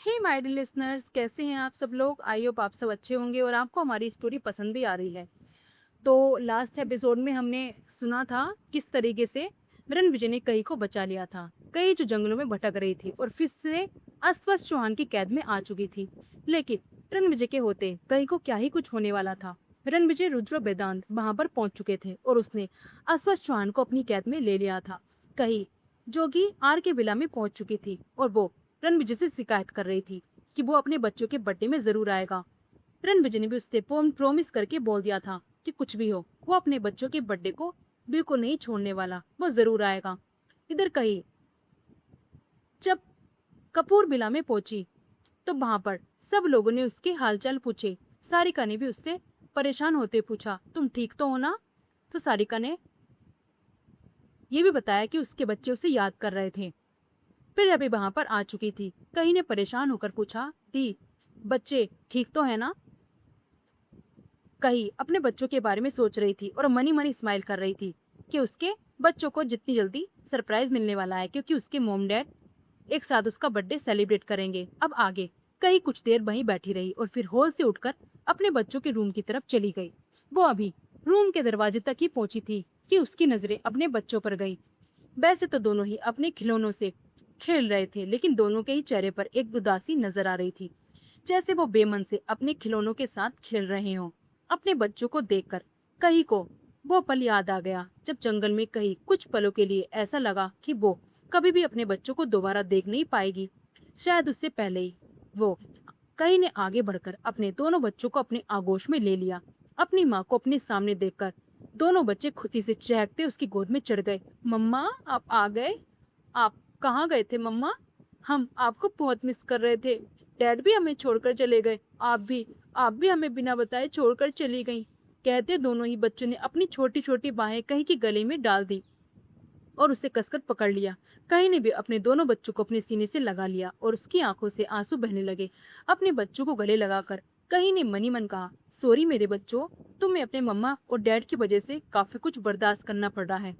Hey my dear listeners, कैसे हैं आप सब लोग। आई होप आप सब अच्छे होंगे और आपको हमारी स्टोरी पसंद भी आ रही है। तो लास्ट एपिसोड में हमने सुना था किस तरीके से रणविजय ने कई को बचा लिया था। कई जो जंगलों में भटक रही थी और फिर से अस्वस्थ चौहान की कैद में आ चुकी थी। लेकिन रणविजय के होते कई को क्या ही कुछ होने वाला था। रणविजय रुद्र और वेदांत वहां पर पहुंच चुके थे और उसने अस्वस्थ चौहान को अपनी कैद में ले लिया था। कहीं जो कि आर के विला में पहुंच चुकी थी और वो रणविजय से शिकायत कर रही थी कि वो अपने बच्चों के बर्थडे में जरूर आएगा। रणविजय ने भी उससे प्रोमिस करके बोल दिया था कि कुछ भी हो वो अपने बच्चों के बर्थडे को बिल्कुल नहीं छोड़ने वाला, वो जरूर आएगा। इधर कही जब कपूर बिला में पहुंची तो वहां पर सब लोगों ने उसके हालचाल पूछे। सारिका ने भी उससे परेशान होते पूछा, तुम ठीक तो हो ना। तो सारिका ने ये भी बताया कि उसके बच्चे उसे याद कर रहे थे। फिर अभी वहां पर आ चुकी थी। कहीं ने परेशान होकर पूछा, दी बच्चे ठीक तो है ना। कही अपने बच्चों के बारे में सोच रही थी और मनी मनी स्माइल कर रही थी कि उसके बच्चों को जितनी जल्दी सरप्राइज मिलने वाला है, क्योंकि उसके मोम डैड एक साथ उसका बर्थडे सेलिब्रेट करेंगे। अब आगे कहीं कुछ देर वहीं बैठी रही और फिर हॉल से उठकर अपने बच्चों के रूम की तरफ चली गई। वो अभी रूम के दरवाजे तक ही पहुंची थी कि उसकी नजरें अपने बच्चों पर गई। वैसे तो दोनों ही अपने खिलौनों से खेल रहे थे, लेकिन दोनों के ही चेहरे पर एक उदासी नजर आ रही थी, जैसे वो बेमन से अपने खिलौनों के साथ खेल रहे हों। अपने बच्चों को देखकर कहीं को वो पल याद आ गया जब जंगल में कहीं कुछ पलों के लिए ऐसा लगा कि वो कभी भी अपने बच्चों को दोबारा देख नहीं पाएगी। शायद उससे पहले ही वो कहीं ने आगे बढ़कर अपने दोनों बच्चों को अपने आगोश में ले लिया। अपनी माँ को अपने सामने देखकर दोनों बच्चे खुशी से चहकते उसकी गोद में चढ़ गए। मम्मा, आप आ गए। आप कहाँ गए थे मम्मा? हम आपको बहुत मिस कर रहे थे। डैड भी हमें छोड़कर चले गए। आप भी हमें बिना बताए छोड़कर चली गईं। कहते दोनों ही बच्चों ने अपनी छोटी छोटी बाहें कहीं के गले में डाल दी और उसे कसकर पकड़ लिया। कहीं ने भी अपने दोनों बच्चों को अपने सीने से लगा लिया और उसकी आंखों से आंसू बहने लगे। अपने बच्चों को गले लगाकर कहीं ने मनी मन कहा, सॉरी मेरे बच्चों, तुम्हें अपने मम्मा और डैड की वजह से काफी कुछ बर्दाश्त करना पड़ रहा है।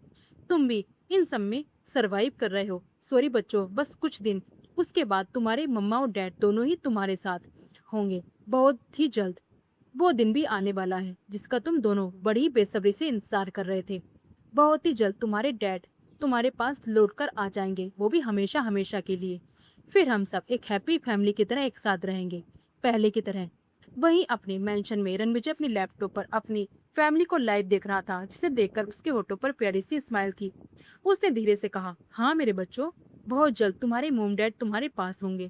तुम भी इन सब में सरवाइव कर रहे हो। सॉरी बच्चों, बस कुछ दिन, उसके बाद तुम्हारे मम्मा और डैड दोनों ही तुम्हारे साथ होंगे बहुत ही जल्द। वो दिन भी आने वाला है जिसका तुम दोनों बड़ी बेसब्री से इंतजार कर रहे थे। बहुत ही जल्द तुम्हारे डैड तुम्हारे पास लौटकर आ जाएंगे, वो भी हमेशा हमेशा के लिए। फिर हम सब एक हैप्पी फैमिली की तरह एक साथ रहेंगे, पहले की तरह। वहीं अपने मेंशन में रणविजय अपने लैपटॉप पर अपनी फैमिली को लाइव देख रहा था, जिसे देखकर उसके होठों पर प्यारी सी स्माइल थी। उसने धीरे से कहा, हाँ मेरे बच्चों, बहुत जल्द तुम्हारे मोम डैड तुम्हारे पास होंगे।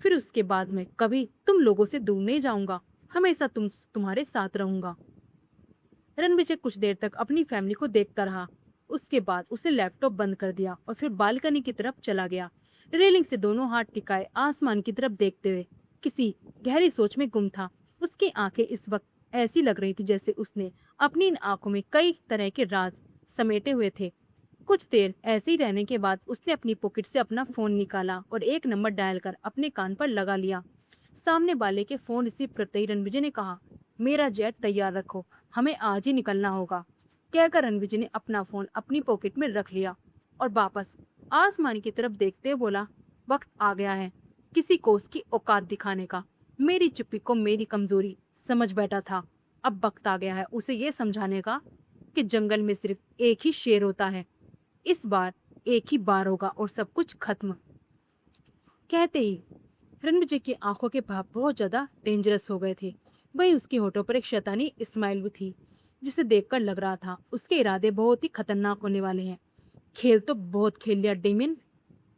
फिर उसके बाद में कभी तुम लोगों से दूर नहीं जाऊंगा, हमेशा तुम्हारे साथ रहूंगा। रणविजय कुछ देर तक अपनी फैमिली को देखता रहा। उसके बाद उसे लैपटॉप बंद कर दिया और फिर बालकनी की तरफ चला गया। रेलिंग से दोनों हाथ टिकाए आसमान की तरफ देखते हुए किसी गहरी सोच में गुम था। उसकी आंखें इस वक्त ऐसी लग रही थी जैसे उसने अपनी इन आंखों में कई तरह के राज समेटे हुए थे। कुछ देर ऐसे ही रहने के बाद उसने अपनी पॉकेट से अपना फोन निकाला और एक नंबर डायल कर अपने कान पर लगा लिया। सामने वाले के फोन रिसीव करते ही रणविजय ने कहा, मेरा जेट तैयार रखो, हमें आज ही निकलना होगा। कहकर रणविजय ने अपना फोन अपनी पॉकेट में रख लिया और वापस आसमान की तरफ देखते हुए बोला, वक्त आ गया है किसी को उसकी औकात दिखाने का। मेरी चुप्पी को मेरी कमजोरी समझ बैठा था, अब वक्त आ गया है उसे ये समझाने का कि जंगल में सिर्फ एक ही शेर होता है। इस बार एक ही बार होगा और सब कुछ खत्म। कहते ही रणविजय की आंखों के भाव बहुत ज्यादा डेंजरस हो गए थे। वहीं उसके होठों पर एक शैतानी स्माइल भी थी, जिसे देखकर लग रहा था उसके इरादे बहुत ही खतरनाक होने वाले हैं। खेल तो बहुत खेल लिया डेमिन,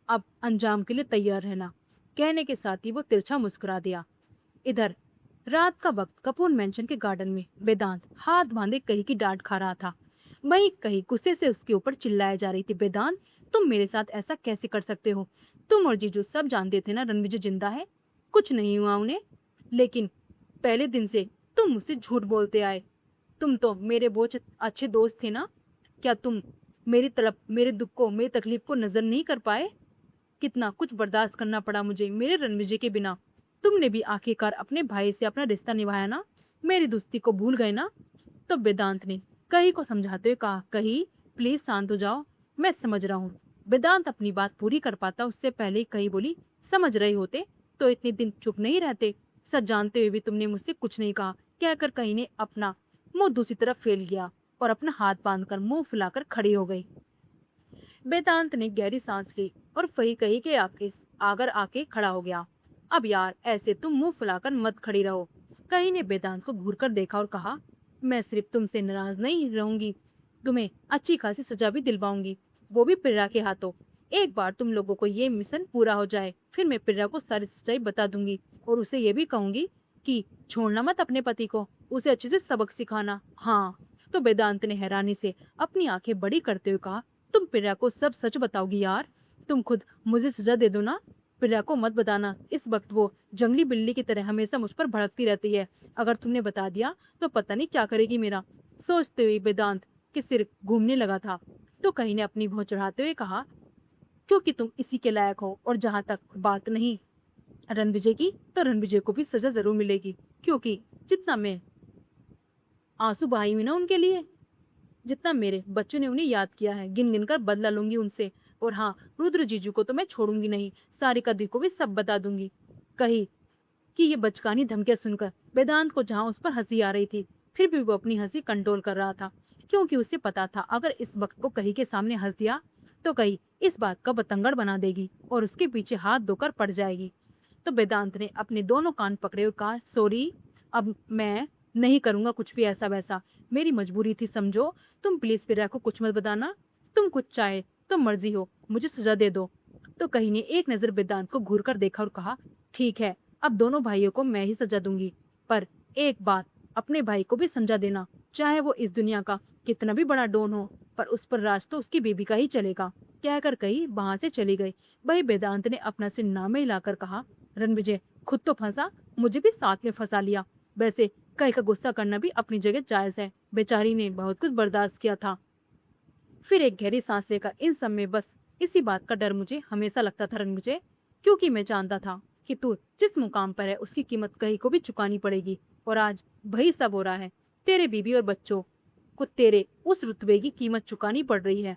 अब अंजाम के लिए तैयार रहना। कहने के साथ ही वो तिरछा मुस्कुरा दिया। इधर रात का वक्त कपूर मेंशन के गार्डन में वेदांत हाथ बांधे कहीं की डांट खा रहा था। वहीं कहीं गुस्से से उसके ऊपर चिल्लाए जा रही थी, वेदांत तुम मेरे साथ ऐसा कैसे कर सकते हो? तुम और जीजू सब जानते थे ना रणविजय जिंदा है, कुछ नहीं हुआ उन्हें। लेकिन पहले दिन से तुम मुझसे झूठ बोलते आए। तुम तो मेरे बहुत अच्छे दोस्त थे ना। क्या तुम मेरी तरफ मेरे दुख को, मेरी तकलीफ को नजर नहीं कर पाए? कितना कुछ बर्दाश्त करना पड़ा मुझे मेरे रणविजय के बिना। तुमने भी आखिरकार अपने भाई से अपना रिश्ता निभाया ना, मेरी दोस्ती को भूल गए ना। तो वेदांत ने कही को समझाते हुए कहा, कही प्लीज शांत हो जाओ, मैं समझ रहा हूँ। वेदांत अपनी बात पूरी कर पाता उससे पहले ही कही बोली, समझ रहे होते तो इतने दिन चुप नहीं रहते? सच जानते हुए भी तुमने मुझसे कुछ नहीं कहा, कहकर कहीं ने अपना मुंह दूसरी तरफ फेर लिया और अपना हाथ बांधकर मुंह फुलाकर खड़ी हो गई। वेदांत ने गहरी सांस ली और फही कही के आकर आके खड़ा हो गया। अब यार ऐसे तुम मुंह फुलाकर मत खड़ी रहो। कही ने वेदांत को घूर कर देखा और कहा, मैं सिर्फ तुमसे नाराज नहीं रहूंगी, तुम्हें अच्छी खासी सजा भी दिलवाऊंगी, वो भी प्रिया के हाथों। एक बार तुम लोगों को ये मिशन पूरा हो जाए, फिर मैं प्रिया को सारी सच्चाई बता दूंगी और उसे ये भी कहूंगी कि छोड़ना मत अपने पति को, उसे अच्छे से सबक सिखाना। हाँ। तो वेदांत ने हैरानी से अपनी आंखें बड़ी करते हुए कहा, तुम प्रिया को सब सच बताओगी यार? तुम खुद मुझे सजा दे दो ना, प्रिया को मत बताना। इस वक्त वो जंगली बिल्ली की तरह हमेशा मुझ पर भड़कती रहती है। अगर तुमने बता दिया तो पता नहीं क्या करेगी मेरा। सोचते हुए वेदांत के सिर घूमने लगा था। तो कहीं ने अपनी भौं चढ़ाते हुए कहा, क्योंकि तुम इसी के लायक हो, और जहां तक बात नहीं रणविजय की, तो रणविजय को भी सजा जरूर मिलेगी, क्योंकि जितना मैं आंसू बहाई हुई ना उनके लिए, जितना मेरे बच्चों ने उन्हें याद किया है, गिन गिन कर बदला लूंगी उनसे। और हाँ, रुद्र जीजू को तो मैं छोड़ूंगी नहीं, सारिका दी को भी सब बता दूंगी। कही कि ये बचकानी धमकियां सुनकर वेदांत को जहां उस पर हंसी आ रही थी, फिर भी वो अपनी हंसी कंट्रोल कर रहा था, क्योंकि उसे पता था अगर इस वक्त को कही के सामने हंस दिया तो कही इस बात का बतंगड़ बना देगी और उसके पीछे हाथ धोकर पड़ जाएगी। तो वेदांत ने अपने दोनों कान पकड़े और कहा, सॉरी, अब मैं नहीं करूंगा कुछ भी ऐसा वैसा, मेरी मजबूरी थी समझो। तुम प्लीज प्रिया को कुछ मत बताना, तुम कुछ चाहे तो मर्जी हो, मुझे सजा दे दो। तो कहीं ने एक नजर वेदांत को घूर कर देखा और कहा, ठीक है, अब दोनों भाइयों को मैं ही सजा दूंगी, पर एक बात, अपने भाई को भी समझा देना, चाहे वो इस दुनिया का कितना भी बड़ा डॉन हो, पर उस पर राज तो उसकी बेबी का ही चलेगा। कहकर कही वहां से चली गई। वही वेदांत ने अपना सिर नामे हिलाकर कहा, रणविजय खुद तो फंसा, मुझे भी साथ में फंसा लिया। वैसे कई का गुस्सा करना भी अपनी जगह जायज है, बेचारी ने बहुत कुछ बर्दाश्त किया था। फिर एक गहरी सांस लेकर, इन सब में बस इसी बात का डर मुझे हमेशा लगता था रणविजय, क्योंकि मैं जानता था कि तू जिस मुकाम पर है उसकी कीमत कहीं को भी चुकानी पड़ेगी, और आज वही सब हो रहा है। तेरे बीबी और बच्चों को तेरे उस रुतबे की कीमत चुकानी पड़ रही है।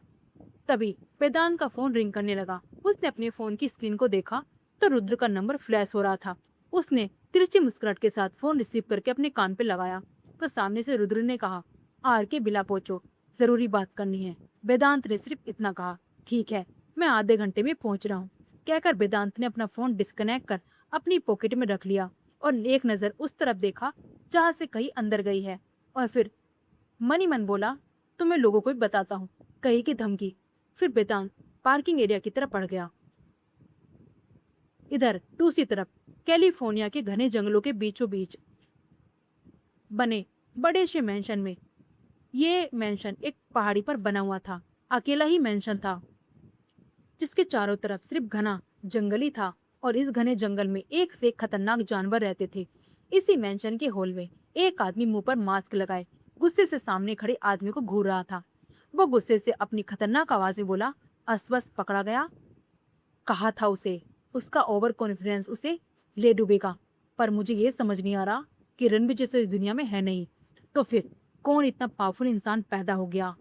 तभी वेदांत का फोन रिंग करने लगा। उसने अपने फोन की स्क्रीन को देखा तो रुद्र का नंबर फ्लैश हो रहा था। उसने तिरछी मुस्कुराहट के साथ फोन रिसीव करके अपने कान पे लगाया तो सामने से रुद्र ने कहा, आर के बिला पहुंचो, जरूरी बात करनी है। वेदांत ने सिर्फ इतना कहा, ठीक है, मैं आधे घंटे में पहुंच रहा हूँ। कहकर वेदांत ने अपना फोन डिस्कनेक्ट कर अपनी पॉकेट में रख लिया और एक नजर उस तरफ देखा जहाँ से कहीं अंदर गई है, और फिर मन ही मन बोला, तो मैं लोगों को भी बताता हूँ, कहीं की धमकी। फिर वेदांत पार्किंग एरिया की तरफ बढ़ गया। इधर दूसरी तरफ कैलिफोर्निया के घने जंगलों के बीचों बीच बने बड़े से मेंशन में, ये मेंशन एक पहाड़ी पर बना हुआ था। अकेला ही मेंशन था जिसके चारों तरफ सिर्फ घना जंगल ही था, और इस घने जंगल में एक से एक खतरनाक जानवर रहते थे। इसी मेंशन के हॉल में एक आदमी मुंह पर मास्क लगाए गुस्से से सामने खड़े आदमी को घूर रहा था। वो गुस्से से अपनी खतरनाक आवाज में बोला, अस्वस्थ पकड़ा गया, कहा था उसे, उसका ओवर कॉन्फिडेंस उसे ले डूबेगा। पर मुझे ये समझ नहीं आ रहा कि रणविजय तो इस दुनिया में है नहीं, तो फिर कौन इतना पावरफुल इंसान पैदा हो गया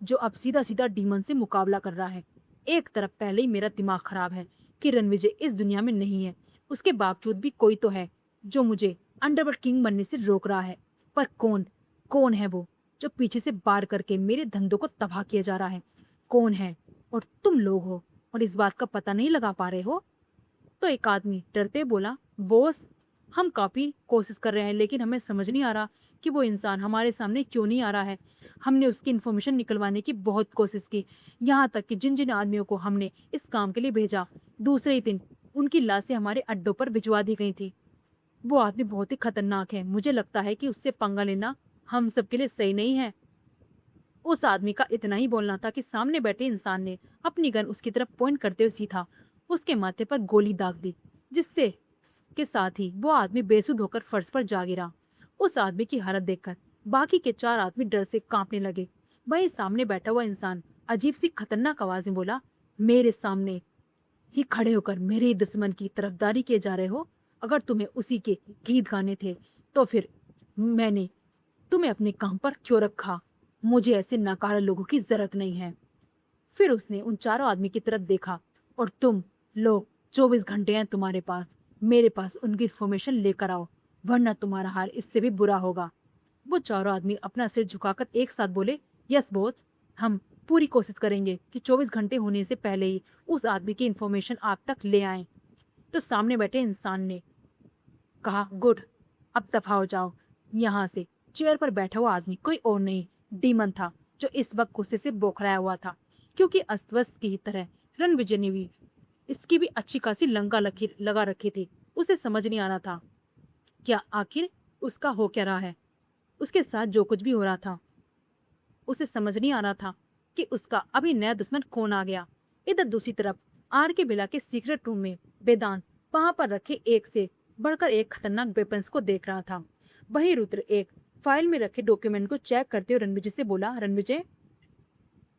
जो अब सीधा सीधा डीमन से मुकाबला कर रहा है। एक तरफ पहले ही मेरा दिमाग खराब है कि रणविजय इस दुनिया में नहीं है, उसके बावजूद भी कोई तो है जो मुझे अंडरवर्ल्ड किंग बनने से रोक रहा है। पर कौन, कौन है वो जो पीछे से वार करके मेरे धंधों को तबाह किया जा रहा है? कौन है? और तुम लोग हो और इस बात का पता नहीं लगा पा रहे हो? तो एक आदमी डरते बोला, बॉस, हम काफी कोशिश कर रहे हैं लेकिन हमें समझ नहीं आ रहा कि वो इंसान हमारे सामने क्यों नहीं आ रहा है। हमने उसकी इन्फॉर्मेशन निकलवाने की बहुत कोशिश की, यहाँ तक कि जिन जिन आदमियों को हमने इस काम के लिए भेजा, दूसरे ही दिन उनकी लाशें हमारे अड्डों पर भिजवा दी गई थी। वो आदमी बहुत ही खतरनाक है, मुझे लगता है कि उससे पंगा लेना हम सबके लिए सही नहीं है। उस आदमी का इतना ही बोलना था कि सामने बैठे इंसान ने अपनी गन उसकी तरफ पॉइंट करते हुए सीधा उसके माथे पर गोली दाग दी, जिससे के साथ ही वो आदमी बेसुध होकर फर्श पर जा गिरा। उस आदमी की हालत देखकर बाकी के चार आदमी डर से कांपने लगे। वहीं सामने बैठा हुआ इंसान अजीब सी खतरनाक आवाज में बोला, मेरे सामने ही खड़े होकर मेरे ही दुश्मन की तरफदारी किए जा रहे हो? अगर तुम्हें उसी के गीत गाने थे तो फिर मैंने तुम्हें अपने काम पर क्यों रखा? मुझे ऐसे नाकारा लोगों की जरूरत नहीं है। फिर उसने उन चारों आदमी की तरफ देखा, और तुम लोग 24 घंटे हैं तुम्हारे पास, मेरे पास उनकी इन्फॉर्मेशन लेकर आओ, वरना तुम्हारा हाल इससे भी बुरा होगा। वो चारों आदमी अपना सिर झुकाकर एक साथ बोले, यस बॉस, हम पूरी कोशिश करेंगे कि 24 घंटे होने से पहले ही उस आदमी की इन्फॉर्मेशन आप तक ले आए। तो सामने बैठे इंसान ने कहा, गुड, अब दफा हो जाओ यहाँ से। चेयर पर बैठा हुआ आदमी कोई और नहीं, डीमन था, जो इस वक्त गुस्से से बौखलाया हुआ था, क्योंकि अस्तव्यस्त की तरह रणविजय ने भी इसकी भी अच्छी खासी लंका लगा रखी थी। उसे समझ नहीं आ रहा था क्या आखिर उसका हो क्या रहा है। उसके साथ जो कुछ भी हो रहा था, उसे समझ नहीं आ रहा था कि उसका अभी नया दुश्मन कौन आ गया। इधर दूसरी तरफ आर के बिला के सीक्रेट रूम में वेदांत वहां पर रखे एक से बढ़कर एक खतरनाक वेपन्स को देख रहा था। वही रुद्र एक फाइल में रखे डॉक्यूमेंट को चेक करते हुए रणविजय से बोला, रणविजय,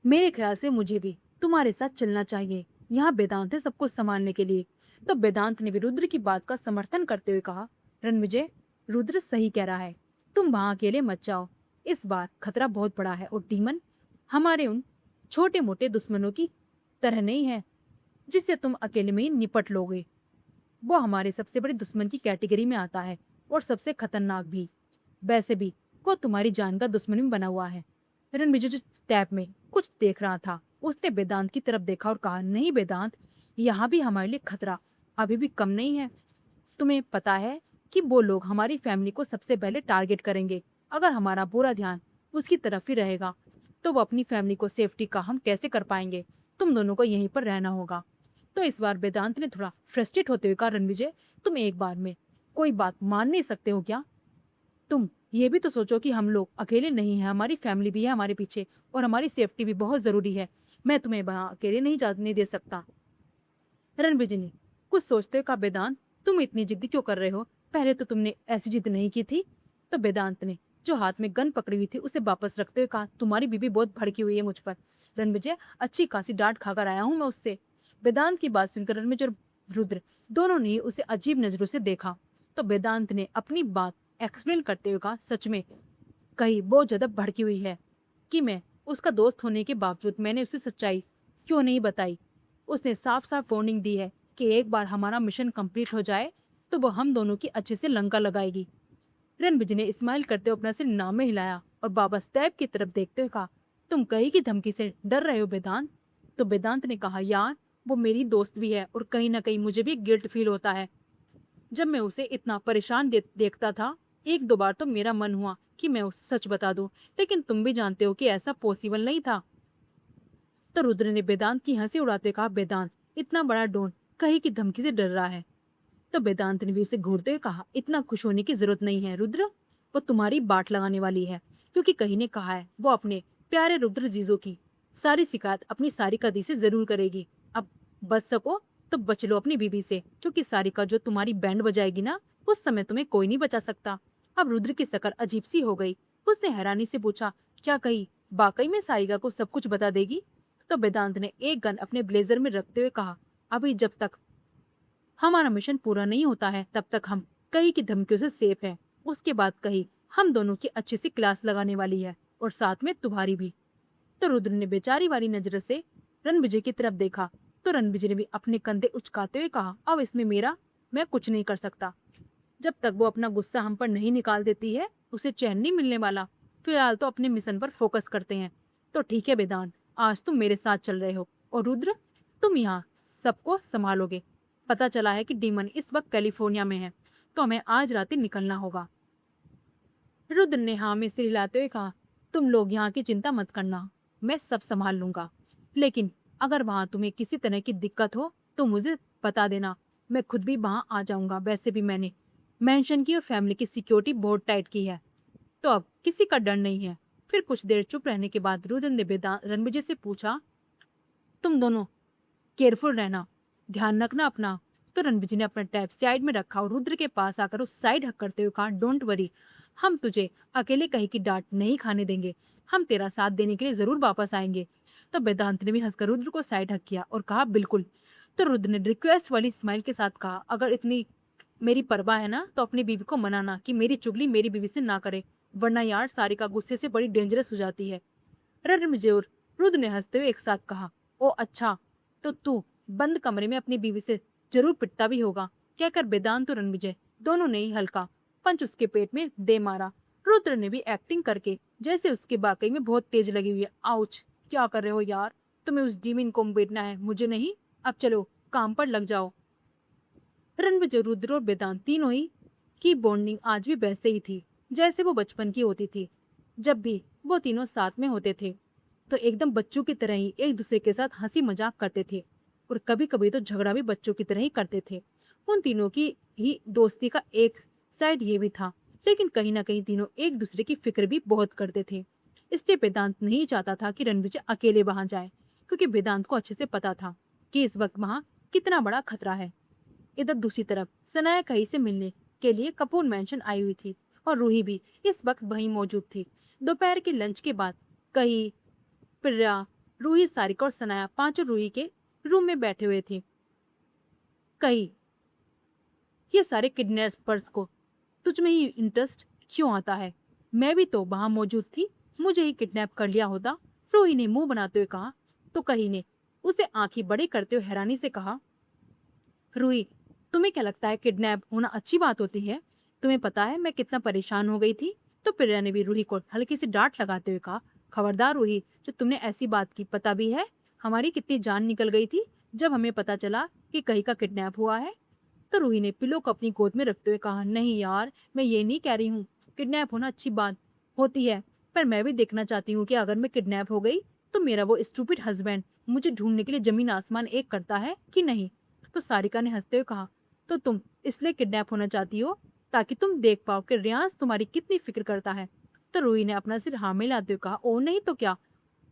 मेरे ख्याल से मुझे भी तुम्हारे साथ चलना चाहिए, यहाँ वेदांत है सब कुछ संभालने के लिए। तो वेदांत ने भी रुद्र की बात का समर्थन करते हुए कहा, रणविजय, रुद्र सही कह रहा है, तुम वहां अकेले मत जाओ। इस बार खतरा बहुत बड़ा है और डीमन हमारे उन छोटे मोटे दुश्मनों की तरह नहीं है जिससे तुम अकेले में ही निपट लोगे। वो हमारे सबसे बड़े दुश्मन की कैटेगरी में आता है और सबसे खतरनाक भी। वैसे भी वो तुम्हारी जान का दुश्मन भी बना हुआ है। रणविजय जो टैब में कुछ देख रहा था, उसने वेदांत की तरफ देखा और कहा, नहीं वेदांत, यहाँ भी हमारे लिए खतरा अभी भी कम नहीं है। तुम्हें पता है कि वो लोग हमारी फैमिली को सबसे पहले टारगेट करेंगे। अगर हमारा पूरा ध्यान उसकी तरफ ही रहेगा तो वो अपनी फैमिली को सेफ्टी का हम कैसे कर पाएंगे। तुम दोनों को यहीं पर रहना होगा। तो इस बार वेदांत ने थोड़ा फ्रस्ट्रेट होते हुए कहा, रणविजय, तुम एक बार में कोई बात मान नहीं सकते हो क्या? तुम ये भी तो सोचो कि हम लोग अकेले नहीं हैं, हमारी फैमिली भी है हमारे पीछे और हमारी सेफ्टी भी बहुत जरूरी है। मैं तुम्हें वहां अकेले नहीं जाने दे सकता। रणविजय ने कुछ सोचते हुए कहा, वेदांत, तुम इतनी जिद्दी क्यों कर रहे हो? पहले तो तुमने ऐसी जिद नहीं की थी। तो वेदांत ने जो हाथ में गन पकड़ी हुई थी उसे वापस रखते हुए कहा, तुम्हारी बीबी बहुत भड़की हुई है मुझ पर। रणविजय, अच्छी खासी डांट खाकर आया हूं मैं उससे। वेदांत की बात सुनकर रणविजय और रुद्र दोनों ने उसे अजीब नजरों से देखा। तो वेदांत ने अपनी बात एक्सप्लेन करते हुए कहा, सच में कहीं बहुत ज्यादा भड़की हुई है कि मैं उसका दोस्त होने के बावजूद मैंने उसे सच्चाई क्यों नहीं बताई। उसने साफ साफ वार्निंग दी है कि एक बार हमारा मिशन कंप्लीट हो जाए तो वो हम दोनों की अच्छे से लंका लगाएगी। रणविजय ने स्माइल करते हुए अपना सिर नाम में हिलाया और बाबा स्टैब की तरफ देखते हुए कहा, तुम कहीं की धमकी से डर रहे हो वेदांत? तो वेदांत ने कहा, यार, वो मेरी दोस्त भी है और कहीं ना कहीं मुझे भी गिल्ट फील होता है। जब मैं उसे इतना परेशान देखता था, एक दो बार तो मेरा मन हुआ कि मैं उसे सच बता दूं, लेकिन तुम भी जानते हो कि ऐसा पॉसिबल नहीं था। तो रुद्र ने वेदांत की हंसी उड़ाते कहा, वेदांत, इतना बड़ा डोन कहीं की धमकी से डर रहा है? तो वेदांत ने भी उसे घूरते हुए कहा, इतना खुश होने की जरूरत नहीं है रुद्र, वो तुम्हारी बाट लगाने वाली है, क्योंकि कहीं ने कहा है वो अपने प्यारे रुद्र जीजो की सारी शिकायत अपनी सारिका दी से जरूर करेगी। अब बच सको तो बच लो अपनी बीबी से, क्योंकि सारिका जो तुम्हारी बैंड बजाएगी ना, उस समय तुम्हें कोई नहीं बचा सकता। अब रुद्र की शक्ल अजीब सी हो गई। उसने हैरानी से पूछा, क्या कही वाकई में सारिका को सब कुछ बता देगी? तो वेदांत ने एक गन अपने ब्लेजर में रखते हुए कहा, अभी जब तक हमारा मिशन पूरा नहीं होता है तब तक हम कई की धमकियों से सेफ हैं। उसके बाद कही हम दोनों की अच्छी सी क्लास लगाने वाली है और साथ में तुम्हारी भी। तो रुद्र ने बेचारी वाली नजर से रणविजय की तरफ देखा। तो रणविजय ने भी अपने कंधे उचकाते हुए कहा, अब इसमें मेरा मैं कुछ नहीं कर सकता। जब तक वो अपना गुस्सा हम पर नहीं निकाल देती है उसे चैन नहीं मिलने वाला। फिलहाल तो अपने मिशन पर फोकस करते हैं। तो ठीक है वेदांत, आज तुम मेरे साथ चल रहे हो और रुद्र, तुम यहाँ सबको संभालोगे। पता चला है कि डीमन इस वक्त कैलिफोर्निया में है, तो हमें आज रात ही निकलना होगा। रुद्र ने हाँ में सिर हिलाते हुए कहा, तुम लोग यहाँ की चिंता मत करना, मैं सब संभाल लूंगा। लेकिन अगर वहाँ तुम्हें किसी तरह की दिक्कत हो तो मुझे बता देना, मैं खुद भी वहाँ आ जाऊंगा। वैसे भी मैंने मेंशन की और फैमिली की सिक्योरिटी बहुत टाइट की है, तो अब किसी का डर नहीं है। फिर कुछ देर चुप रहने के बाद रुद्र ने रणविजय से पूछा, तुम दोनों केयरफुल रहना, ध्यान रखना अपना। तो रणविजय ने अपना टैब साइड में रखा और रुद्र के पास आकर उस साइड हक करते हुए कहा, डोंट वरी, हम तुझे अकेले कहीं की डांट नहीं खाने देंगे, हम तेरा साथ देने के लिए जरूर वापस आएंगे। तो वेदांत ने भी हंसकर रुद्र को साइड हक किया और कहा, बिल्कुल। तो रुद्र ने रिक्वेस्ट वाली स्माइल के साथ कहा, अगर इतनी मेरी परवाह है ना तो अपनी बीवी को मनाना कि मेरी चुगली मेरी बीवी से ना करे, वरना यार सारिका गुस्से से बड़ी डेंजरस हो जाती है। रणविजय और रुद्र ने हंसते हुए एक साथ कहा, ओ अच्छा, तो तू बंद कमरे में अपनी बीवी से जरूर पिटता भी होगा, कहकर वेदांत और रणविजय दोनों ने ही हल्का पंच उसके पेट में दे मारा। रुद्र ने भी एक्टिंग करके जैसे उसके वाकई में बहुत तेज लगी हुई है। आउच, क्या कर रहे हो यार, तुम्हें उस डीमिन को बेटना है, मुझे नहीं। अब चलो काम पर लग जाओ। रणविजय, रुद्र और वेदांत तीनों ही की बॉन्डिंग आज भी वैसे ही थी जैसे वो बचपन की होती थी। जब भी वो तीनों साथ में होते थे तो एकदम बच्चों की तरह ही एक दूसरे के साथ हंसी मजाक करते थे, और कभी कभी तो झगड़ा भी बच्चों की तरह ही करते थे। उन तीनों की ही दोस्ती का एक साइड ये भी था, लेकिन कहीं ना कहीं तीनों एक दूसरे की फिक्र भी बहुत करते थे। इसलिए वेदांत नहीं चाहता था कि रणविजय अकेले वहां जाए, क्योंकि वेदांत को अच्छे से पता था कि इस वक्त वहां कितना बड़ा खतरा है। इधर दूसरी तरफ सनाया कहीं से मिलने के लिए कपूर मैंशन आई हुई थी, और रूही भी इस वक्त वहीं मौजूद थी। दोपहर के लंच के बाद कहीं प्रिया, रूही, सारिका और सनाया पांचों रूही के रूम में बैठे हुए थे। कहीं ये सारे किडनैपर्स को तुझ में ही इंटरेस्ट क्यों आता है? मैं भी तो वहां मौजूद थी, मुझे ही किडनैप कर लिया होता, रूही ने मुंह बनाते हुए कहा। तो कहीं ने उसे आंखें बड़ी करते हुए हैरानी से कहा, रूही, तुम्हें क्या लगता है किडनैप होना अच्छी बात होती है? तुम्हें पता है मैं कितना परेशान हो गई थी। तो प्रिया ने भी रूही को हल्की सी डांट लगाते हुए कहा, खबरदार रूही, जो तुमने ऐसी बात की, पता भी है हमारी कितनी जान निकल गई थी जब हमें पता चला कि कहीं का किडनैप हुआ है। तो रूही ने पिलो को अपनी गोद में रखते हुए कहा, नहीं यार, मैं ये नहीं कह रही हूँ किडनैप होना अच्छी बात होती है, पर मैं भी देखना चाहती हूँ कि अगर मैं किडनैप हो गई तो मेरा वो स्टूपिड हस्बैंड मुझे ढूंढने के लिए जमीन आसमान एक करता है कि नहीं। तो सारिका ने हंसते हुए कहा, तो तुम इसलिए किडनैप होना चाहती हो ताकि तुम देख पाओ कि रियांश तुम्हारी कितनी फिक्र करता है। तो रूही ने अपना सिर हाँ में लाते हुए कहा, ओ नहीं तो क्या,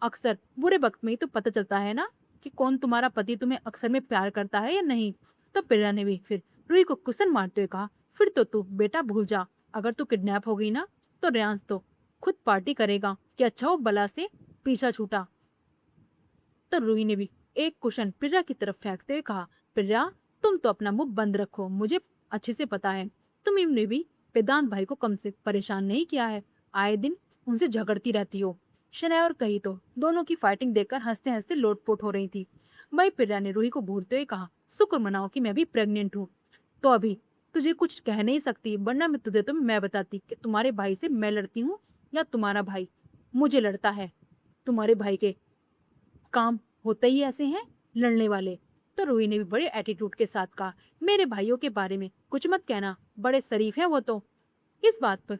अक्सर बुरे वक्त में ही तो पता चलता है ना कि कौन तुम्हारा पति तुम्हें अक्सर में प्यार करता है या नहीं। तो प्रिया ने भी फिर रूही को कुशन मारते हुए कहा, फिर तो तू बेटा भूल जा, अगर तू किडनैप हो गई ना तो रियांश तो खुद पार्टी करेगा कि अच्छा वो बला से पीछा छूटा। तो रूही ने भी एक कुशन प्रिया की तरफ फेंकते हुए कहा, प्रिया, तुम तो अपना मुंह बंद रखो, मुझे अच्छे से पता है तुमने भी वेदांत भाई को कम से परेशान नहीं किया है, आए दिन उनसे झगड़ती रहती हो। शनाया और कही तो दोनों की फाइटिंग देखकर हंसते हंसते लोटपोट हो रही थी। भाई प्रिया ने रूही को घूरते हुए कहा, शुक्र मनाओ कि मैं भी प्रेग्नेंट हूँ, तो अभी तुझे कुछ कह नहीं सकती, वरना मैं तुझे तो मैं बताती कि तुम्हारे भाई से मैं लड़ती हूँ या तुम्हारा भाई मुझे लड़ता है। तुम्हारे भाई के काम होते ही ऐसे हैं, लड़ने वाले। तो रूही ने भी बड़े एटीट्यूड के साथ कहा, मेरे भाइयों के बारे में कुछ मत कहना, बड़े शरीफ हैं वो तो। इस बात पर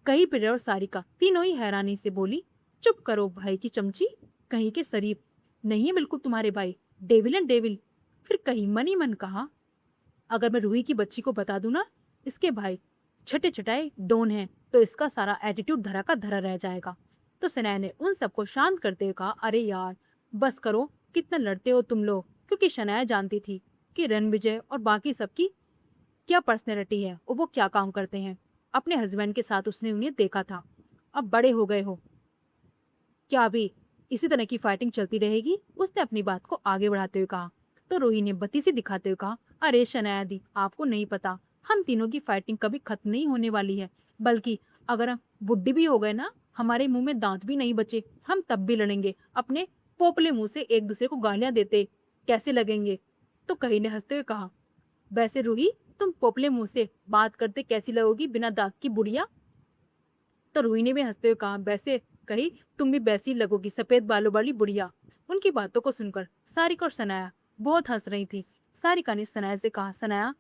कहीं प्रिया और सारिका तीनों ही हैरानी से बोली, चुप करो भाई की चमची, कहीं के शरीफ नहीं है बिल्कुल तुम्हारे भाई, डेविल एंड डेविल। फिर कहीं मन ही मन कहा, अगर मैं रूही की बच्ची को बता दूं ना इसके भाई छठे छठाए डोन है तो इसका सारा एटीट्यूड धरा का धरा रह जाएगा। तो सनैया ने उन सबको शांत करते हुए कहा, अरे यार बस करो, कितना लड़ते हो तुम लोग। क्योंकि शनाया जानती थी कि रणविजय और बाकी सबकी क्या पर्सनैलिटी है और वो क्या काम करते हैं। अपने हस्बैंड के साथ उसने उन्हें देखा था, अब बड़े हो गए हो, क्या अभी इसी तरह की फाइटिंग चलती रहेगी? उसने अपनी बात को आगे बढ़ाते हुए कहा। तो रोही ने बत्ती सी दिखाते हुए कहा, अरे शनाया दी, आपको नहीं पता, हम तीनों की फाइटिंग कभी खत्म नहीं होने वाली है, बल्कि अगर हम बुढ़ी भी हो गए ना, हमारे मुंह में दांत भी नहीं बचे, हम तब भी लड़ेंगे, अपने पोपले मुंह से एक दूसरे को गालियां देते कैसे लगेंगे। तो कही ने हंसते हुए कहा, वैसे रूही, तुम पोपले मुंह से बात करते कैसी लगोगी बिना दांत की बुढ़िया। तो रूही ने भी हंसते हुए कहा, वैसे कही, तुम भी वैसी लगोगी सफेद बालों वाली बुढ़िया। उनकी बातों को सुनकर सारिका और सनाया बहुत हंस रही थी। सारिका ने सनाया से कहा, सनाया,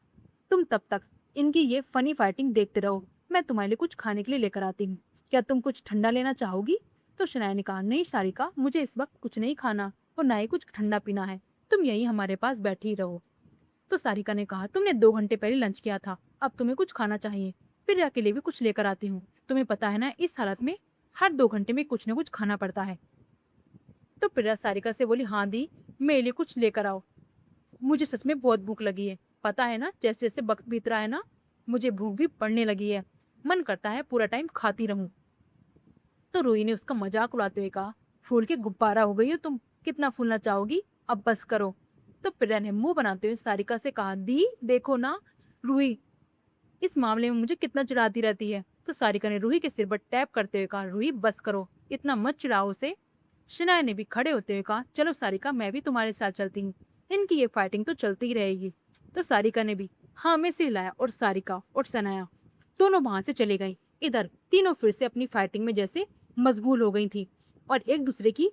तुम तब तक इनकी ये फनी फाइटिंग देखते रहो, मैं तुम्हारे लिए कुछ खाने के लिए लेकर आती हूँ, क्या तुम कुछ ठंडा लेना चाहोगी? तो शनाया ने कहा, नहीं सारिका, मुझे इस वक्त कुछ नहीं खाना और ना ही कुछ ठंडा पीना है, तुम यहीं हमारे पास बैठी रहो। तो सारिका ने कहा, तुमने 2 घंटे पहले लंच किया था, अब तुम्हें कुछ खाना चाहिए, प्रिया के लिए भी कुछ लेकर आती हूँ, तुम्हें पता है ना इस हालत में हर 2 घंटे में कुछ न कुछ खाना पड़ता है। तो प्रिया सारिका से बोली, हाँ दी, मेरे लिए कुछ लेकर आओ, मुझे सच में बहुत भूख लगी है, पता है ना जैसे जैसे वक्त बीत रहा है ना, मुझे भूख भी पड़ने लगी है, मन करता है पूरा टाइम खाती रहूं। तो रूही ने उसका मजाक उड़ाते हुए कहा, फूल के गुब्बारा हो गई हो तुम, कितना फूलना चाहोगी, अब बस करो। तो प्रिया ने मुंह बनाते हुए सारिका से कहा, दी देखो ना, रूही इस मामले में मुझे कितना चिढ़ाती रहती है। तो सारिका ने रूही के सिर पर टैप करते हुए कहा, रूही बस करो, इतना मत चिढ़ाओ उसे। शनाया ने भी खड़े होते हुए कहा, चलो सारिका, मैं भी तुम्हारे साथ चलती हूँ, इनकी ये फाइटिंग तो चलती ही रहेगी। तो सारिका ने भी हाँ में से हिलाया और सारिका और सनाया दोनों वहां से चले गई। इधर तीनों फिर से अपनी फाइटिंग में जैसे मशगूल हो गई थी और एक दूसरे की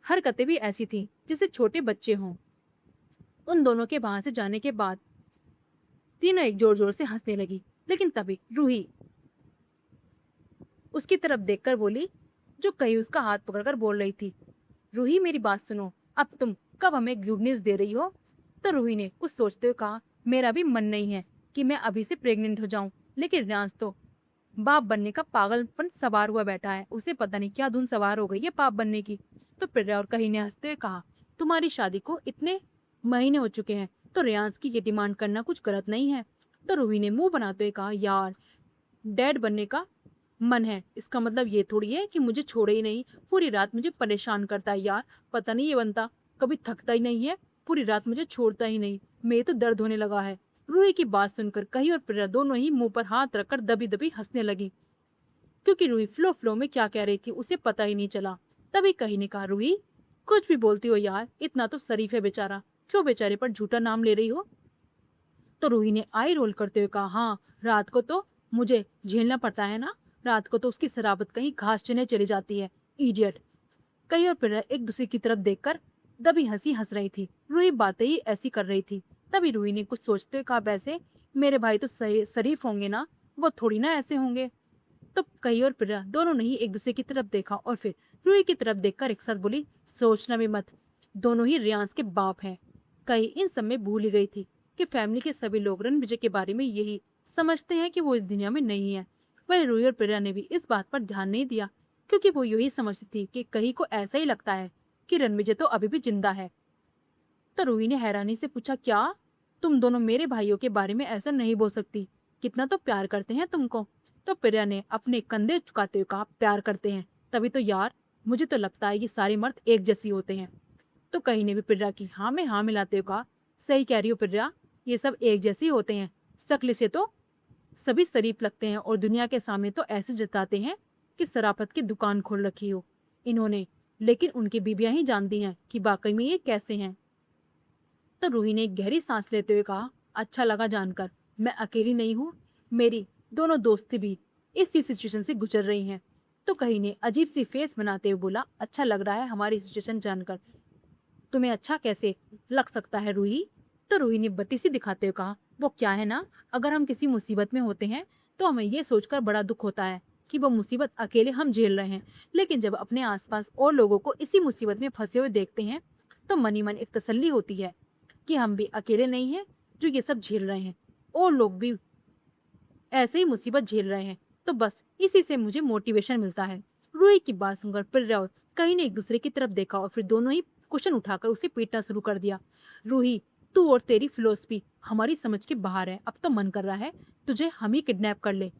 हरकतें भी ऐसी थी जैसे छोटे बच्चे हों। उन दोनों के वहां से जाने के बाद तीनों एक जोर जोर से हंसने लगी, लेकिन तभी रूही उसकी तरफ देखकर बोली, जो कहीं उसका हाथ पकड़कर बोल रही थी, रूही मेरी बात सुनो, अब तुम कब हमें गुड न्यूज दे रही हो? तो रूही ने कुछ सोचते हुए कहा, मेरा भी मन नहीं है कि मैं अभी से प्रेग्नेंट हो जाऊं, लेकिन रियांश तो बाप बनने का पागलपन सवार हुआ बैठा है, उसे पता नहीं क्या धुन सवार हो गई है बाप बनने की। तो प्रिया और कहीं ने हंसते हुए कहा, तुम्हारी शादी को इतने महीने हो चुके हैं, तो रियांश की ये डिमांड करना कुछ गलत नहीं है। तो रूही ने मुंह बनाते हुए कहा, यार डैड बनने का मन है इसका मतलब ये थोड़ी है कि मुझे छोड़े ही नहीं, पूरी रात मुझे परेशान करता है यार, पता नहीं ये बनता कभी थकता ही नहीं है, पूरी रात मुझे छोड़ता ही नहीं, मेरे तो दर्द होने लगा है। रूही की बात सुनकर कही और प्रिया दोनों ही मुंह पर हाथ रखकर दबी दबी हंसने लगी, क्योंकि रूही फ्लो फ्लो में क्या कह रही थी उसे पता ही नहीं चला। तभी कही ने कहा, रूही कुछ भी बोलती हो यार, इतना तो शरीफ है बेचारा, क्यों बेचारे पर झूठा नाम ले रही हो? तो रूही ने आई रोल करते हुए कहा, हाँ रात को तो मुझे झेलना पड़ता है ना, रात को तो उसकी शराबत कहीं घास चने चली जाती है, इडियट। कई और फिर एक दूसरे की तरफ देखकर दबी हंसी हंस रही थी, रूही बातें ही ऐसी कर रही थी। तभी रूही ने कुछ सोचते हुए कहा, वैसे मेरे भाई तो सही शरीफ होंगे ना, वो थोड़ी ना ऐसे होंगे। तो कई और प्रिया दोनों ने ही एक दूसरे की तरफ देखा और फिर रूही की तरफ देखकर एक साथ बोली, सोचना भी मत, दोनों ही रियांश के बाप हैं। कई इन सब में भूल ही गई थी कि फैमिली के सभी लोग रणविजय के बारे में यही समझते हैं कि वो इस दुनिया में नहीं है। वही रूही और प्रिया ने भी इस बात पर ध्यान नहीं दिया, क्योंकि वो यही समझती थी कि कहीं को ऐसा ही लगता है कि रणविजय तो अभी भी जिंदा है। तो रूही ने हैरानी से पूछा, क्या तुम दोनों मेरे भाइयों के बारे में ऐसा नहीं बोल सकती, कितना तो प्यार करते हैं तुमको। तो प्रिया ने अपने कंधे झुकाते हुए कहा, प्यार करते हैं? तभी तो यार, मुझे तो लगता है ये सारे मर्द एक जैसी होते हैं। तो कहीं ने भी प्रिया की हाँ में हाँ मिलाते हुए कहा, सही कह रही हो प्रिया, ये सब एक जैसे ही होते हैं, शक्ल से तो सभी शरीफ लगते हैं और दुनिया के सामने तो ऐसे जताते हैं कि शराफत की दुकान खोल रखी हो इन्होंने, लेकिन उनकी बीबियां ही जानती हैं कि वाकई में ये कैसे हैं। तो रूही ने एक गहरी सांस लेते हुए कहा, अच्छा लगा जानकर, मैं अकेली नहीं हूँ, मेरी दोनों दोस्ती भी इसी सिचुएशन से गुजर रही हैं। तो कहीं ने अजीब सी फेस बनाते हुए बोला, अच्छा लग रहा है हमारी सिचुएशन जानकर, तुम्हें अच्छा कैसे लग सकता है रूही? तो रूही ने बत्ती सी दिखाते हुए कहा, वो क्या है ना, अगर हम किसी मुसीबत में होते हैं तो हमें ये सोचकर बड़ा दुख होता है कि वो मुसीबत अकेले हम झेल रहे हैं, लेकिन जब अपने आसपास और लोगों को इसी मुसीबत में फंसे हुए देखते हैं तो मन ही मन एक तसल्ली होती है कि हम भी अकेले नहीं हैं जो ये सब झेल रहे हैं, और लोग भी ऐसे ही मुसीबत झेल रहे हैं। तो बस इसी से मुझे मोटिवेशन मिलता है। रूही की बात सुनकर प्रिया और कहीं ने एक दूसरे की तरफ देखा और फिर दोनों ही क्वेश्चन उठाकर उसे पीटना शुरू कर दिया। रूही, तू और तेरी फिलोसफी हमारी समझ के बाहर है, अब तो मन कर रहा है तुझे हम ही किडनैप कर ले।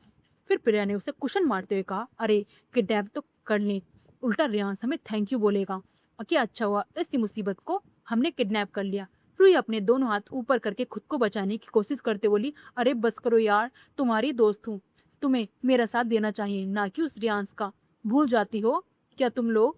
फिर प्रिया ने उसे क्वेश्चन मारते हुए कहा, अरे किडनैप तो कर ले, उल्टा रियांश हमें थैंक यू बोलेगा, और क्या अच्छा हुआ इसी मुसीबत को हमने किडनैप कर लिया। रूही अपने दोनों हाथ ऊपर करके खुद को बचाने की कोशिश करते बोली, अरे बस करो यार, तुम्हारी दोस्त हूँ, तुम्हें मेरा साथ देना चाहिए ना कि उस रियांश का, भूल जाती हो क्या तुम लोग?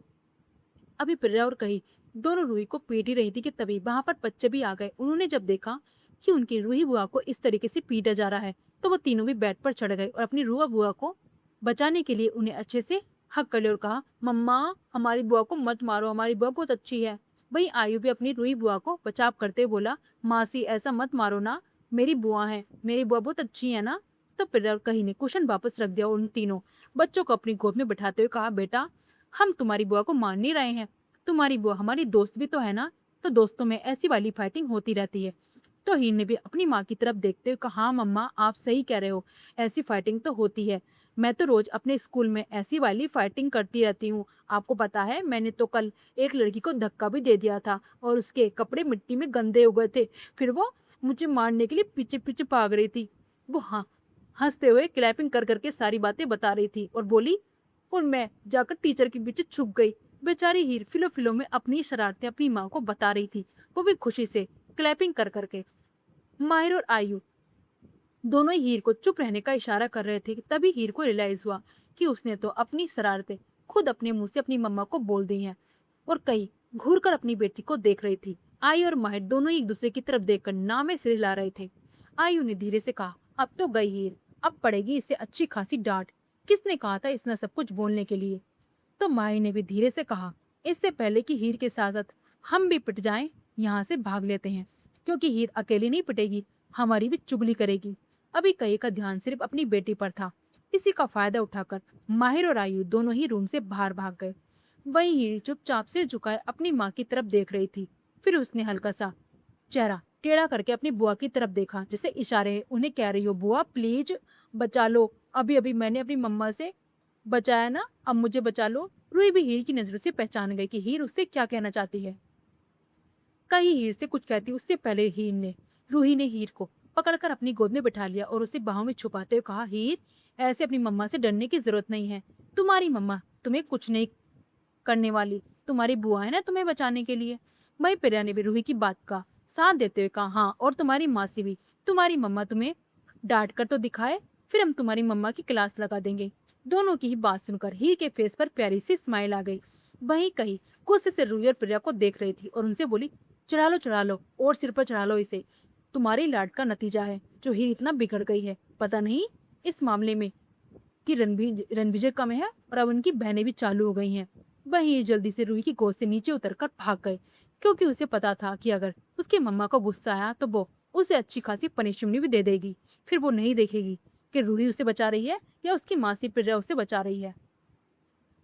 अभी प्रिया और कही दोनों रूही को पीट ही रही थी कि तभी वहां पर बच्चे भी आ गए। उन्होंने जब देखा कि उनकी रूही बुआ को इस तरीके से पीटा जा रहा है तो वो तीनों भी बेड पर चढ़ गए और अपनी रूहा बुआ को बचाने के लिए उन्हें अच्छे से हक कर लिया और कहा, मम्मा हमारी बुआ को मत मारो, हमारी बुआ बहुत अच्छी है। वही आयु भी अपनी रूही बुआ को बचाव करते हुए बोला, मासी ऐसा मत मारो ना, मेरी बुआ है, मेरी बुआ बहुत अच्छी है ना। तो प्रिया और कही ने कुशन वापस रख दिया और उन तीनों बच्चों को अपनी गोद में बैठाते हुए कहा, बेटा हम तुम्हारी बुआ को मार नहीं रहे हैं, तुम्हारी बुआ हमारी दोस्त भी तो है ना, तो दोस्तों में ऐसी वाली फाइटिंग होती रहती है। तो हीर ने भी अपनी माँ की तरफ देखते हुए कहा, हाँ मम्मा आप सही कह रहे हो, ऐसी फाइटिंग तो होती है, मैं तो रोज अपने स्कूल में ऐसी वाली फाइटिंग करती रहती हूँ। आपको पता है मैंने तो कल एक लड़की को धक्का भी दे दिया था और उसके कपड़े मिट्टी में गंदे हो गए थे, फिर वो मुझे मारने के लिए पीछे पीछे भाग रही थी। वो हाँ हंसते हुए क्लैपिंग कर करके सारी बातें बता रही थी और बोली, और मैं जाकर टीचर के पीछे छुप गई। बेचारी हीर फिलो फिलो में अपनी शरारतें अपनी माँ को बता रही थी, वो भी खुशी से क्लैपिंग कर करके। माहिर और आयु दोनों ही हीर को चुप रहने का इशारा कर रहे थे कि तभी हीर को रियलाइज हुआ कि उसने तो अपनी शरारतें खुद अपने मुंह से अपनी मम्मा को बोल दी हैं, और कई घूर कर अपनी बेटी को देख रही थी। आई और माहिर दोनों ही एक दूसरे की तरफ देखकर नामे सिर हिला रहे थे। आयु ने धीरे से कहा, अब तो गई हीर, अब पड़ेगी इसे अच्छी खासी डांट। किसने कहा था इतना सब कुछ बोलने के लिए? तो माही ने भी धीरे से कहा, इससे पहले कि हीर के साथ साथ हम भी पिट जाएं, यहाँ से भाग लेते हैं, क्योंकि हीर अकेली नहीं पिटेगी, हमारी भी चुगली करेगी। अभी कई का ध्यान सिर्फ अपनी बेटी पर था। इसी का फायदा उठाकर माहिर और आयु दोनों ही रूम से बाहर भाग गए। वही हीर चुपचाप से झुकाए अपनी माँ की तरफ देख रही थी। फिर उसने हल्का सा चेहरा टेढ़ा करके अपनी बुआ की तरफ देखा, जैसे इशारे उन्हें कह रही हो, बुआ प्लीज बचा लो, अभी अभी मैंने अपनी मम्मा से बचाया ना, अब मुझे बचा लो। रूही भी हीर की नजरों से पहचान गई कि हीर उससे क्या कहना चाहती है। कहीं हीर से कुछ कहती उससे पहले रूही ने हीर को पकड़कर अपनी गोद में बिठा लिया और उसे बाहों में छुपाते हुए कहा, हीर, ऐसे अपनी मम्मा से डरने की जरूरत नहीं है। तुम्हारी मम्मा तुम्हें कुछ नहीं करने वाली, तुम्हारी बुआ है ना तुम्हें बचाने के लिए। वही प्रिया ने भी रूही की बात का साथ देते हुए कहा, हाँ, और तुम्हारी मासी भी। तुम्हारी मम्मा तुम्हें डांट कर तो दिखाए, फिर हम तुम्हारी मम्मा की क्लास लगा देंगे। दोनों की ही बात सुनकर हीर के फेस पर प्यारी सी स्माइल आ गई। वहीं कहीं गुस्से से रूही और प्रिया को देख रही थी और उनसे बोली, चढ़ा लो और सिर पर चढ़ा लो इसे। तुम्हारी लाड का नतीजा है जो हीर इतना बिगड़ गई है। पता नहीं इस मामले में कि रणविजय कम है और अब उनकी बहनें भी चालू हो गई हैं। वही जल्दी से रूही की गोद से नीचे उतरकर भाग गए, क्योंकि उसे पता था कि अगर उसके मम्मा को गुस्सा आया तो वो उसे अच्छी खासी पनिशमेंट भी दे देगी। फिर वो नहीं देखेगी कि रूही उसे बचा रही है या उसकी मासी प्रिया उसे बचा रही है,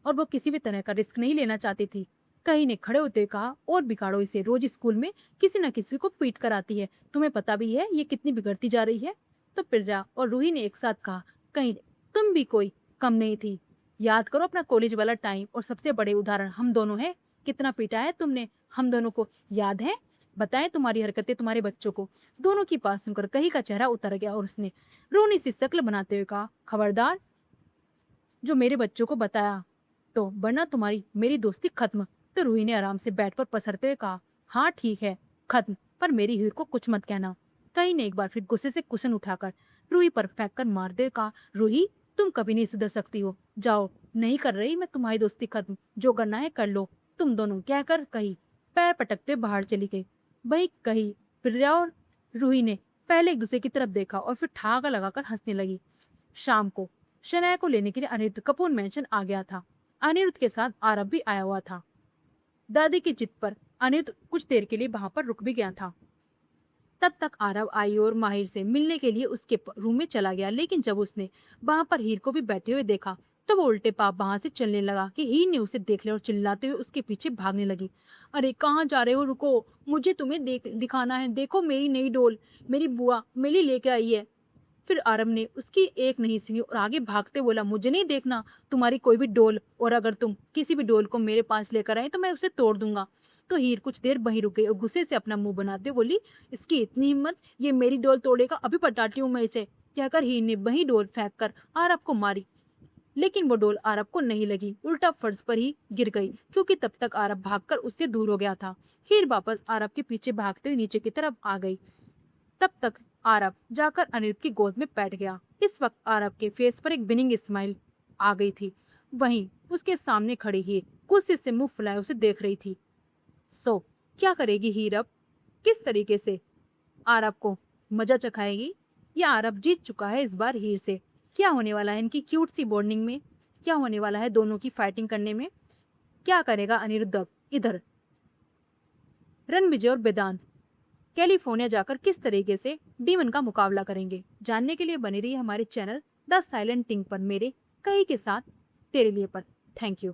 और वो किसी भी तरह का रिस्क नहीं लेना चाहती थी। कहीं ने खड़े होते हुए कहा, और बिगाड़ो इसे, रोज स्कूल में किसी न किसी को पीट कर आती है, तुम्हें पता भी है ये कितनी बिगड़ती जा रही है। तो प्रिया और रूही ने एक साथ कहा, कहीं तुम भी कोई कम नहीं थी। याद करो अपना कॉलेज वाला टाइम, और सबसे बड़े उदाहरण हम दोनों हैं। कितना पीटा है तुमने हम दोनों को, याद है? बताएं तुम्हारी हरकतें तुम्हारे बच्चों को। दोनों की बात सुनकर कहीं का चेहरा उतर गया और उसने रोनी सी शक्ल बनाते हुए कहा, खबरदार जो मेरे बच्चों को बताया तो, वरना तुम्हारी मेरी दोस्ती खत्म। तो रूही ने आराम से बेड पर पसरते हुए कहा, हाँ ठीक है, खत्म, पर मेरी हीर को कुछ मत कहना। कहीं ने एक बार फिर गुस्से से कुशन उठाकर रूही पर फेंक कर मारते हुए कहा, रूही, तुम कभी नहीं सुधर सकती हो, जाओ, नहीं कर रही मैं तुम्हारी दोस्ती खत्म, जो करना है कर लो तुम दोनों, कहकर कही पैर पटकते हुए बाहर चली गई। वही कही प्रिया और रूही ने पहले एक दूसरे की तरफ देखा और फिर ठहाका लगाकर हंसने लगी। शाम को शनाया को लेने के लिए अनिरुद्ध कपूर मेंशन आ गया था। अनिरुद्ध के साथ आरव भी आया हुआ था। दादी की जिद पर अनिरुद्ध कुछ देर के लिए वहां पर रुक भी गया था। तब तक आरव आई और माहिर से मिलने के लिए उसके रूम में चला गया, लेकिन जब उसने वहां पर हीर को भी बैठे हुए देखा तो वो उल्टे पाप वहां से चलने लगा कि हीर ने उसे देख लिया और चिल्लाते हुए उसके पीछे भागने लगी। अरे कहाँ जा रहे हो, रुको, मुझे तुम्हें दिखाना है, देखो मेरी नई डोल, मेरी बुआ मेरी लेके आई है। फिर आरव ने उसकी एक नहीं सुनी और आगे भागते बोला, मुझे नहीं देखना तुम्हारी कोई भी डोल, और अगर तुम किसी भी डोल को मेरे पास लेकर आए तो मैं उसे तोड़ दूंगा। तो हीर कुछ देर वहीं रुक गई और गुस्से से अपना मुंह बनाते हुए बोली, इसकी इतनी हिम्मत, ये मेरी डोल तोड़ेगा, अभी पटाती हूँ मैं इसे। कहकर हीर ने वही डोल फेंक कर आरव को मारी, लेकिन वो डोल आरव को नहीं लगी, उल्टा फर्श पर ही गिर गई, क्योंकि तब तक आरव भागकर उससे दूर हो गया था। हीर वापस आरव के पीछे भागते हुए नीचे की तरफ आ गई। तब तक आरव जाकर अनिरुद्ध की गोद में बैठ गया। इस वक्त आरव के फेस पर एक विनिंग स्माइल आ गई थी। वहीं उसके सामने खड़ी हीर गुस्से से मुंह फुलाए उसे देख रही थी। सो क्या करेगी हीर अब? किस तरीके से आरव को मजा चखाएगी? या आरव जीत चुका है इस बार हीर से? क्या होने वाला है इनकी क्यूट सी बॉन्डिंग में? क्या होने वाला है दोनों की फाइटिंग करने में? क्या करेगा अनिरुद्ध अब इधर रणविजय और वेदांत कैलिफोर्निया जाकर किस तरीके से डीमन का मुकाबला करेंगे? जानने के लिए बनी रही हमारे चैनल द साइलेंट टिंग पर, मेरे कई के साथ तेरे लिए पर। Thank you.